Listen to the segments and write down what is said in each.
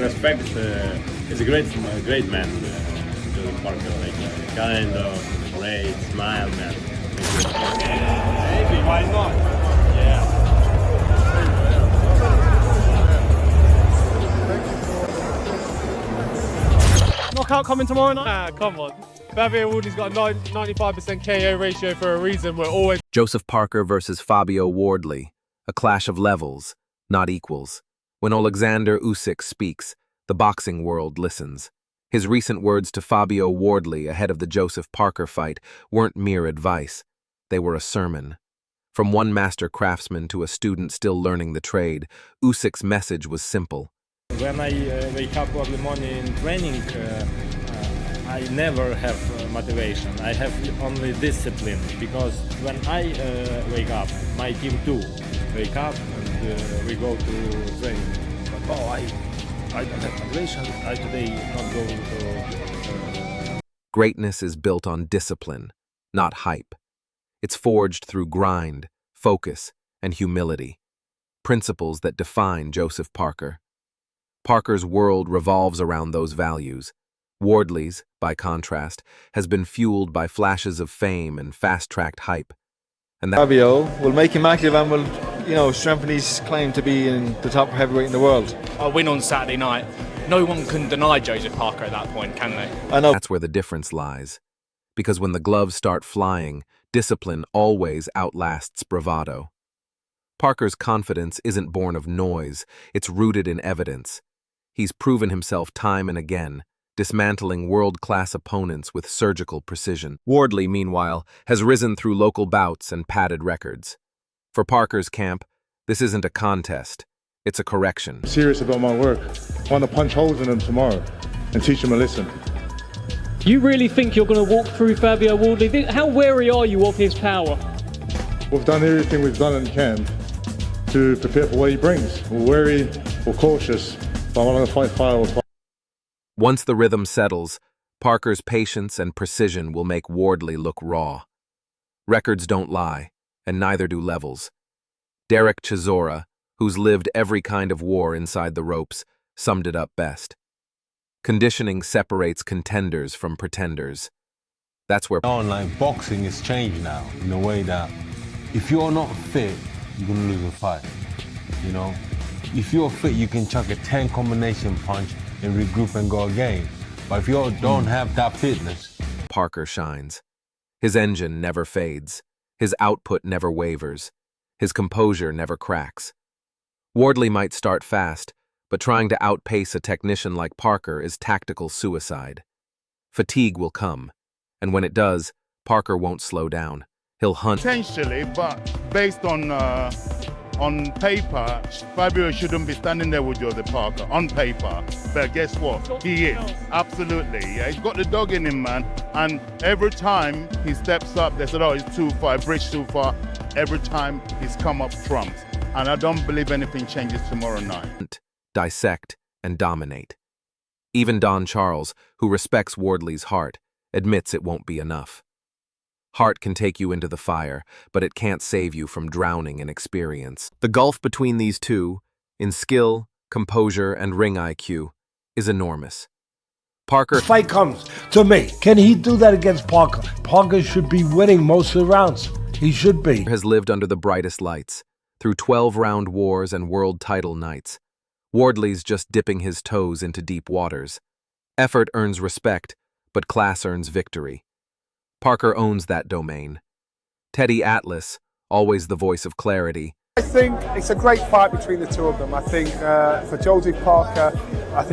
respect. He's a great man, Joseph Parker. Like kind of great, smile man. Maybe, why not? Yeah. Knockout coming tomorrow night? Ah, come on. Fabio Wardley's got a 95% KO ratio for a reason. We're always... Joseph Parker versus Fabio Wardley. A clash of levels, not equals. When Oleksandr Usyk speaks, the boxing world listens. His recent words to Fabio Wardley ahead of the Joseph Parker fight weren't mere advice. They were a sermon. From one master craftsman to a student still learning the trade, Usyk's message was simple. When I wake up early morning in training, I never have motivation. I have only discipline, because when I wake up, my team too wake up and we go to training. But I don't have motivation. I today not go to. Greatness is built on discipline, not hype. It's forged through grind, focus, and humility. Principles that define Joseph Parker. Parker's world revolves around those values. Wardley's, by contrast, has been fueled by flashes of fame and fast-tracked hype. And that Fabio will make him active and will, strengthen his claim to be in the top heavyweight in the world. A win on Saturday night. No one can deny Joseph Parker at that point, can they? I know. That's where the difference lies. Because when the gloves start flying, discipline always outlasts bravado. Parker's confidence isn't born of noise, it's rooted in evidence. He's proven himself time and again, dismantling world-class opponents with surgical precision. Wardley, meanwhile, has risen through local bouts and padded records. For Parker's camp, this isn't a contest, it's a correction. I'm serious about my work. I want to punch holes in them tomorrow and teach them a lesson. You really think you're going to walk through Fabio Wardley? How wary are you of his power? We've done everything we've done in camp to prepare for what he brings. We're wary, we're cautious, but I want to fight fire with fire. Once the rhythm settles, Parker's patience and precision will make Wardley look raw. Records don't lie, and neither do levels. Derek Chisora, who's lived every kind of war inside the ropes, summed it up best. Conditioning separates contenders from pretenders. That's where Like boxing is changed now in a way that if you're not fit, you're going to lose a fight. If you're fit, you can chuck a 10 combination punch and regroup and go again. But if you don't have that fitness, Parker shines. His engine never fades. His output never wavers. His composure never cracks. Wardley might start fast, but trying to outpace a technician like Parker is tactical suicide. Fatigue will come, and when it does, Parker won't slow down. He'll hunt. Potentially, but based on paper, Fabio shouldn't be standing there with Joseph Parker, on paper. But guess what? He is. Absolutely. Yeah, he's got the dog in him, man. And every time he steps up, they said, oh, he's too far, bridge too far. Every time he's come up trumps. And I don't believe anything changes tomorrow night. Dissect, and dominate. Even Don Charles, who respects Wardley's heart, admits it won't be enough. Heart can take you into the fire, but it can't save you from drowning in experience. The gulf between these two, in skill, composure, and ring IQ, is enormous. Parker... Fight comes to me. Can he do that against Parker? Parker should be winning most of the rounds. He should be. ...has lived under the brightest lights, through 12-round wars and world title nights. Wardley's just dipping his toes into deep waters. Effort earns respect, but class earns victory. Parker owns that domain. Teddy Atlas, always the voice of clarity. I think it's a great fight between the two of them. I think for Joseph Parker,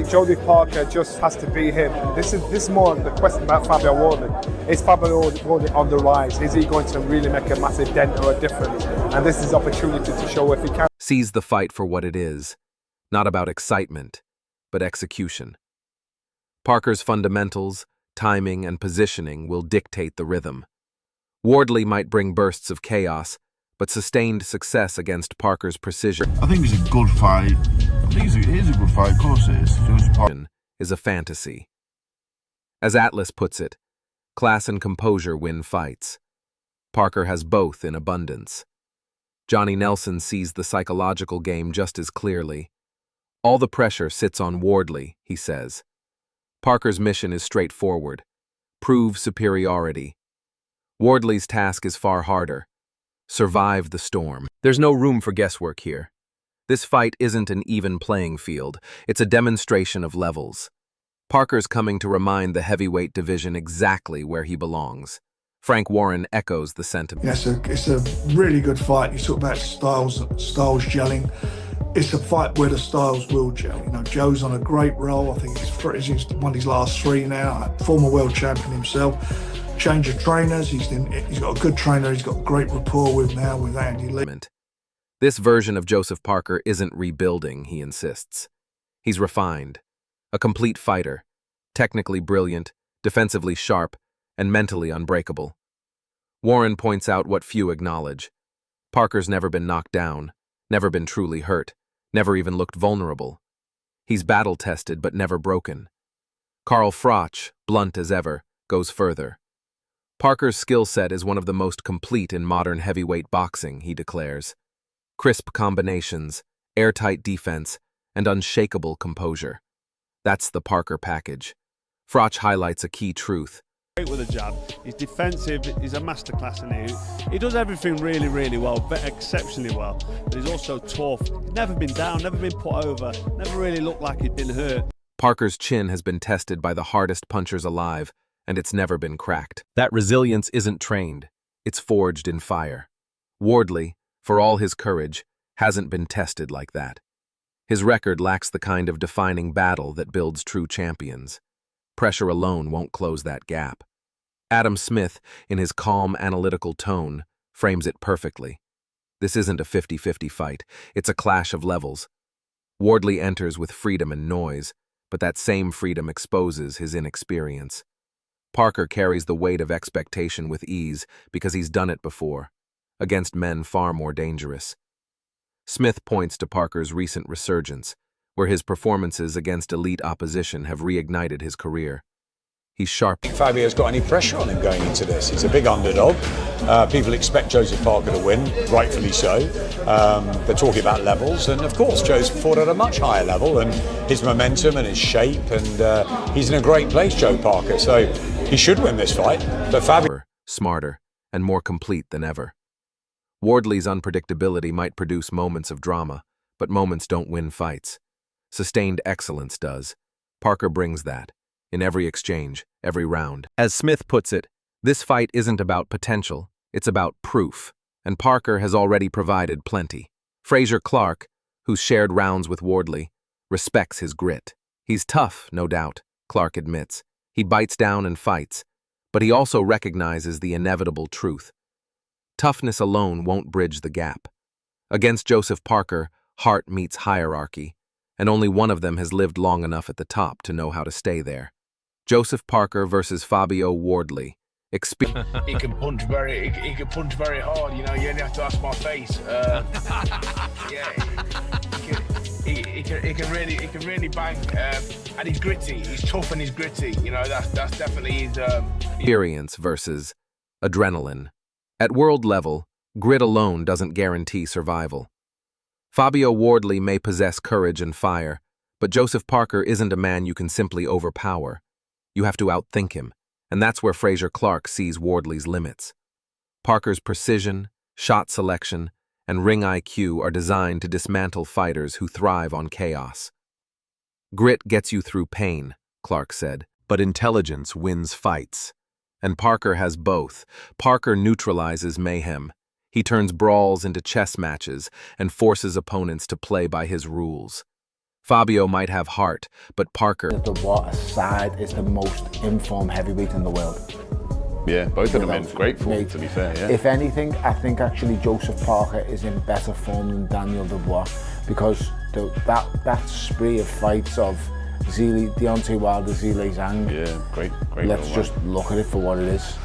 Joseph Parker just has to be him. This is more the question about Fabio Wardley. Is Fabio Wardley on the rise? Is he going to really make a massive dent or a difference? And this is opportunity to show if he can. Sees the fight for what it is, not about excitement, but execution. Parker's fundamentals, timing, and positioning will dictate the rhythm. Wardley might bring bursts of chaos, but sustained success against Parker's precision. I think it's a good fight. I think it is a good fight, of course it is. Is a fantasy. As Atlas puts it, class and composure win fights. Parker has both in abundance. Johnny Nelson sees the psychological game just as clearly. All the pressure sits on Wardley, he says. Parker's mission is straightforward. Prove superiority. Wardley's task is far harder. Survive the storm. There's no room for guesswork here. This fight isn't an even playing field. It's a demonstration of levels. Parker's coming to remind the heavyweight division exactly where he belongs. Frank Warren echoes the sentiment. It's a really good fight. You talk about styles gelling. It's a fight where the styles will gel. You know, Joe's on a great roll. I think he's won his last 3 now. Former world champion himself. Change of trainers. He's got a good trainer. He's got great rapport with Andy Lee. This version of Joseph Parker isn't rebuilding, he insists. He's refined. A complete fighter. Technically brilliant, defensively sharp, and mentally unbreakable. Warren points out what few acknowledge. Parker's never been knocked down, never been truly hurt, never even looked vulnerable. He's battle-tested but never broken. Carl Froch, blunt as ever, goes further. Parker's skill set is one of the most complete in modern heavyweight boxing, he declares. Crisp combinations, airtight defense, and unshakable composure. That's the Parker package. Froch highlights a key truth. Great with a jab. He's defensive. He's a masterclass in it. He does everything really, really well, exceptionally well. But he's also tough. He's never been down, never been put over, never really looked like he'd been hurt. Parker's chin has been tested by the hardest punchers alive, and it's never been cracked. That resilience isn't trained. It's forged in fire. Wardley, for all his courage, hasn't been tested like that. His record lacks the kind of defining battle that builds true champions. Pressure alone won't close that gap. Adam Smith, in his calm, analytical tone, frames it perfectly. This isn't a 50-50 fight. It's a clash of levels. Wardley enters with freedom and noise, but that same freedom exposes his inexperience. Parker carries the weight of expectation with ease because he's done it before, against men far more dangerous. Smith points to Parker's recent resurgence, where his performances against elite opposition have reignited his career. He's sharp. Fabio's got any pressure on him going into this? He's a big underdog. People expect Joseph Parker to win, rightfully so. They're talking about levels, and of course Joe's fought at a much higher level, and his momentum and his shape, and he's in a great place, Joe Parker, so he should win this fight. But Fabio... Smarter, and more complete than ever. Wardley's unpredictability might produce moments of drama, but moments don't win fights. Sustained excellence does. Parker brings that, in every exchange, every round. As Smith puts it, this fight isn't about potential, it's about proof, and Parker has already provided plenty. Frazier Clark, who's shared rounds with Wardley, respects his grit. He's tough, no doubt, Clark admits. He bites down and fights, but he also recognizes the inevitable truth. Toughness alone won't bridge the gap. Against Joseph Parker, heart meets hierarchy, and only one of them has lived long enough at the top to know how to stay there. Joseph Parker versus Fabio Wardley. He can punch very hard. You know, you only have to ask my face. Yeah, he can really bang, and he's gritty. He's tough and he's gritty. You know, that's definitely his. Experience versus adrenaline. At world level, grit alone doesn't guarantee survival. Fabio Wardley may possess courage and fire, but Joseph Parker isn't a man you can simply overpower. You have to outthink him, and that's where Frazier Clark sees Wardley's limits. Parker's precision, shot selection, and ring IQ are designed to dismantle fighters who thrive on chaos. Grit gets you through pain, Clark said, but intelligence wins fights. And Parker has both. Parker neutralizes mayhem. He turns brawls into chess matches and forces opponents to play by his rules. Fabio might have heart, but Parker... The water side is the most informed heavyweight in the world. Yeah, both of them in great form, to be fair, yeah. If anything, I think actually Joseph Parker is in better form than Daniel Dubois, because that spree of fights of Deontay Wilder, Zhilei Zhang. Yeah, great. Let's just look at it for what it is.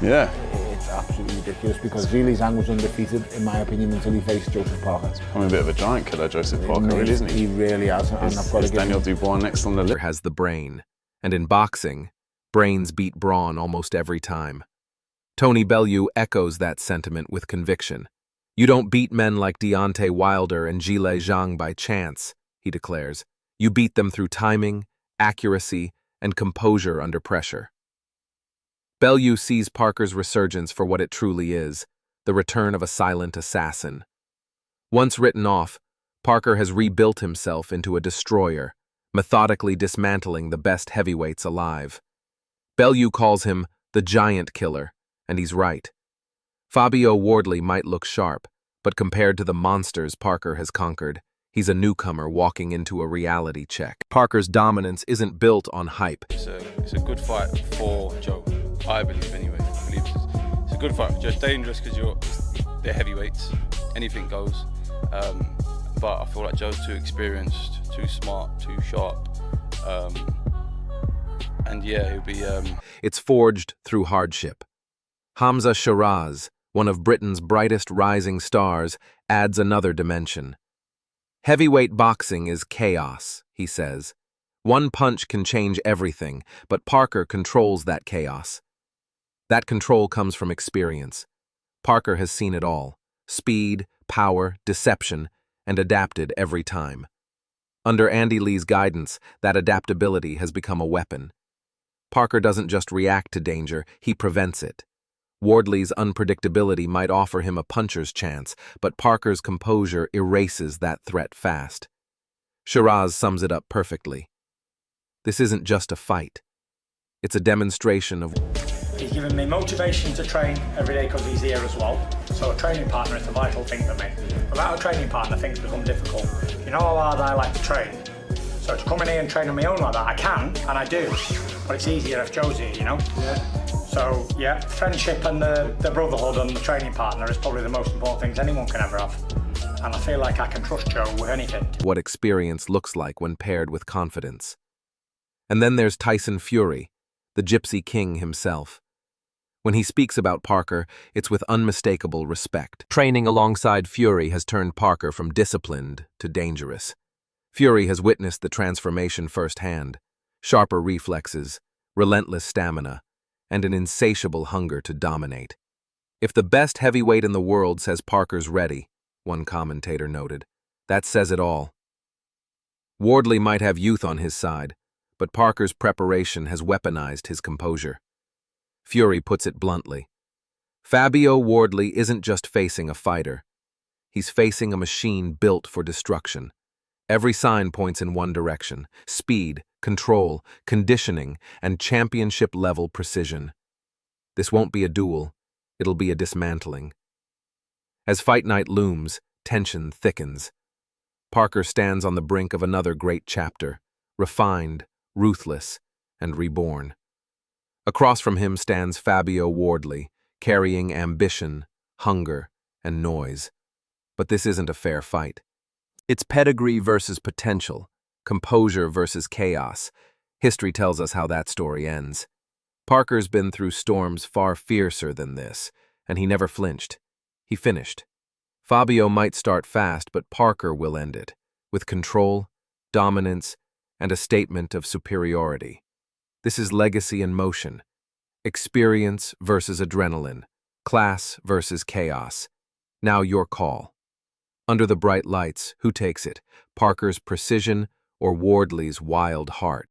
Yeah. It's absolutely ridiculous because Zhilei Zhang was undefeated, in my opinion, until he faced Joseph Parker. I'm a bit of a giant killer, Joseph Parker, really, isn't he? He really has, and I've got to give Daniel Dubois next on the list. Has the brain, and in boxing, brains beat brawn almost every time. Tony Bellew echoes that sentiment with conviction. You don't beat men like Deontay Wilder and Zhilei Zhang by chance. he declares. You beat them through timing, accuracy, and composure under pressure. Bellew sees Parker's resurgence for what it truly is, the return of a silent assassin. Once written off, Parker has rebuilt himself into a destroyer, methodically dismantling the best heavyweights alive. Bellew calls him the giant killer, and he's right. Fabio Wardley might look sharp, but compared to the monsters Parker has conquered, he's a newcomer walking into a reality check. Parker's dominance isn't built on hype. It's a good fight for Joe, I believe anyway. I believe it's a good fight for Joe. It's dangerous because they're heavyweights, anything goes. But I feel like Joe's too experienced, too smart, too sharp. And yeah, he'll be... It's forged through hardship. Hamza Shiraz, one of Britain's brightest rising stars, adds another dimension. Heavyweight boxing is chaos, he says. One punch can change everything, but Parker controls that chaos. That control comes from experience. Parker has seen it all: speed, power, deception, and adapted every time. Under Andy Lee's guidance, that adaptability has become a weapon. Parker doesn't just react to danger, he prevents it. Wardley's unpredictability might offer him a puncher's chance, but Parker's composure erases that threat fast. Shiraz sums it up perfectly. This isn't just a fight. It's a demonstration of... He's given me motivation to train every day because he's here as well. So a training partner is a vital thing for me. Without a training partner, things become difficult. You know how hard I like to train? So to come in here and train on my own like that, I can, and I do. But it's easier if Joe's here, you know? Yeah. So, yeah, friendship and the brotherhood and the training partner is probably the most important things anyone can ever have. And I feel like I can trust Joe with anything. What experience looks like when paired with confidence. And then there's Tyson Fury, the Gypsy King himself. When he speaks about Parker, it's with unmistakable respect. Training alongside Fury has turned Parker from disciplined to dangerous. Fury has witnessed the transformation firsthand: sharper reflexes, relentless stamina, and an insatiable hunger to dominate. If the best heavyweight in the world says Parker's ready, one commentator noted, that says it all. Wardley might have youth on his side, but Parker's preparation has weaponized his composure. Fury puts it bluntly. Fabio Wardley isn't just facing a fighter. He's facing a machine built for destruction. Every sign points in one direction: speed, control, conditioning, and championship-level precision. This won't be a duel, it'll be a dismantling. As fight night looms, tension thickens. Parker stands on the brink of another great chapter, refined, ruthless, and reborn. Across from him stands Fabio Wardley, carrying ambition, hunger, and noise. But this isn't a fair fight. It's pedigree versus potential, composure versus chaos. History tells us how that story ends. Parker's been through storms far fiercer than this, and he never flinched. He finished. Fabio might start fast, but Parker will end it, with control, dominance, and a statement of superiority. This is legacy in motion. Experience versus adrenaline, class versus chaos. Now your call. Under the bright lights, who takes it? Parker's precision or Wardley's wild heart?